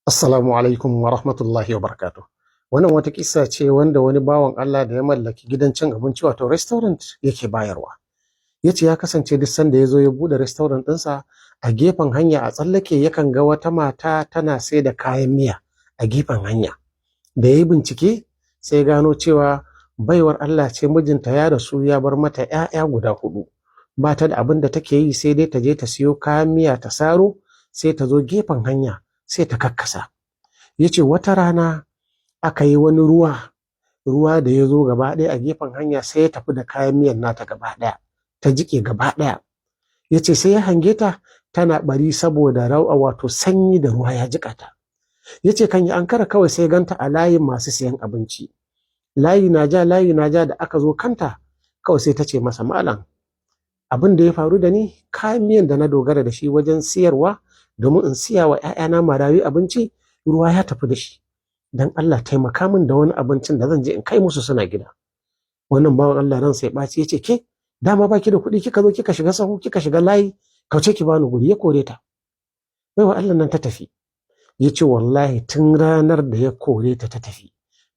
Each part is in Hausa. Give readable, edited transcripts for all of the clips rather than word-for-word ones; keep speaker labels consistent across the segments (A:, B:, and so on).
A: Assalamu alaikum wa rahmatullahi wa barakatuh. Wannan wata kissa ce wanda wani bawan Allah da ya mallaki gidan cin abinci wato restaurant yake bayarwa. Yace ya kasance duk sanda ya zo ya bude restaurant ɗinsa a gefen hanya a tsallake yakan ga wata mata tana sai da kayan miya a gefen hanya. Da yayi bincike sai gano cewa baiwar Allah ce mijinta ya rasu ya bar mata 'ya'ya guda 4. Ba ta da abin da take yi sai dai ta je ta siyo kayan miya ta saro sai ta zo gefen hanya sai ta kakkasa. Yace wata rana aka yi wani ruwa da ya zo gaba ɗaya a gefen hanya sai ya tafi da kayan miyan nata gaba ɗaya ta jike gaba ɗaya. Yace sai ya hange ta tana bari saboda rawa wato sanyi da ruwa ya jika ta. Yace kan yi ankara kawai sai ganta a layin masu siyan abinci. Layi na ja da aka zo kanta kawai sai ta ce masa, malam abin da ya faru da ni kayan miyan da na dogara da shi wajen siyarwa domin in siya wa 'ya'yana marayu abinci ruwa ya tafi da shi. Dan Allah taimaka min da wani abincin da zan je in kai musu suna gida. Wannan bawan Allah ran sai ɓaci yace ke dama baki da kuɗi kika zo kika shiga sahu kika shiga layi kauce ki bani guri ya kore ta. Baiwa Allah nan ta tafi. Yace wallahi tun ranar da ya kore ta ta tafi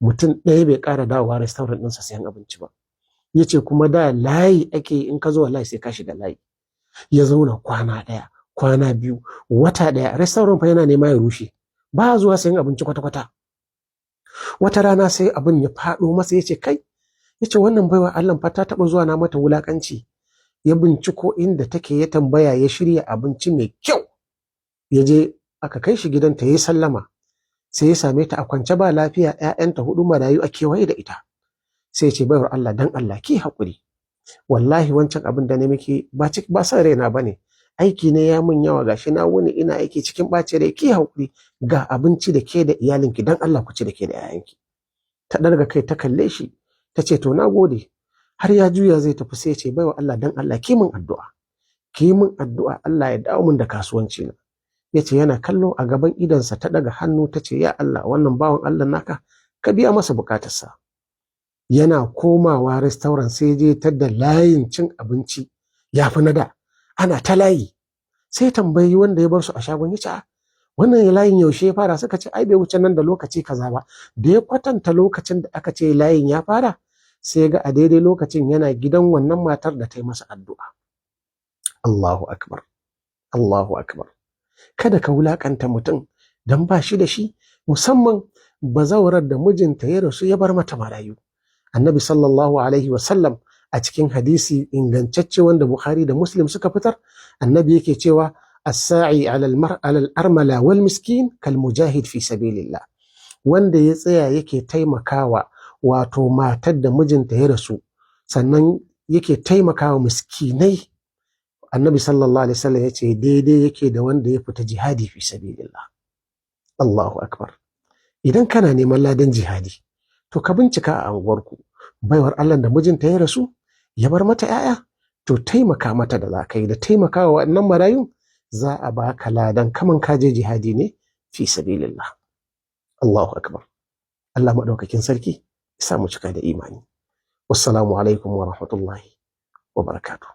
A: mutum ɗaya bai ƙara dawowa restaurant ɗinsa sayan abinci ba. Yace kuma da layi ake in ka zo wallahi sai ka shiga layi. Ya zauna kwana ɗaya kwana biyu wata ɗaya restaurant fa yana nema ya rushe ba zuwa sayan abinci kwata-kwata. Wata rana sai abin ya faɗo masa yace kai yace wannan baiwa Allah fa ta taɓa zuwa na mata wulakanci. Ya binciko inda take ya tambaya ya shirya abinci mai kyau. Ya je aka kai shi gidanta yayi sallama sai ya same ta a kwance ba lafiya 'ya'yanta 4 marayu a kewaye da ita. Sai ya ce baiwar Allah dan Allah ki haƙuri. Wallahi wancan abin da na miki ba san raina bane. Aiki ne ya mun yawa gashi na wuni ina aiki cikin ɓace rai ki haƙuri ga abinci da ke da iyalinki dan Allah ku ci da ke da 'ya'yanki. Ta ɗarga kai ta kalle shi ta ce to na gode. Har ya juya zai tafi sai ya ce baiwa Allah dan Allah ki min addu'a. Ki min addu'a Allah ya dawo min da kasuwanci na. Yace yana kallo a gaban idansa ta ɗaga hannu ta ce ya Allah wannan bawan Allah naka ka biya masa bukatarsa. Yana komawa restaurant sai je ta da layin cin abinci ya fi na da. Ana ta layi sai tambayi wanda ya bar su a shagon ya ce wannan layin yaushe ya fara suka ce ai bai wuce nan da lokaci kaza ba. Da ya kwatanta lokacin da aka ce layin ya fara sai ga a daidai lokacin yana gidan wannan matar da ta yi masa addu'a. Allahu akbar Allahu akbar. Kada ka wulakanta mutum dan ba shi da shi musamman bazawarar da mijinta ya rasu ya bar mata marayu. Annabi sallallahu alaihi wasallam a cikin hadisi ingantacce wanda Bukhari da Muslim suka fitar annabi yake cewa as-sa'i 'ala al-armala wal miskin kal mujahid fi sabilillah. Wanda ya tsaya yake taimakawa wato matar da mijinta ya rasu sannan yake taimakawa miskinai annabi sallallahu alaihi wasallam yace daidai yake da wanda ya fita jihadi fi sabilillah. Allahu akbar. Idan kana neman ladan jihadi to ka bincika a anguwarku baiwar Allah da mijinta ya rasu ya bar mata 'ya'ya to taimaka mata da zakai da taimakawa wannan marayun za a baka ladan kaman ka je jihadi ne fi sabilillah. Allahu akbar. Allah madaukakin sarki ya sa mu cika da imani. Wassalamu alaikum wa rahmatullahi wa barakatuh.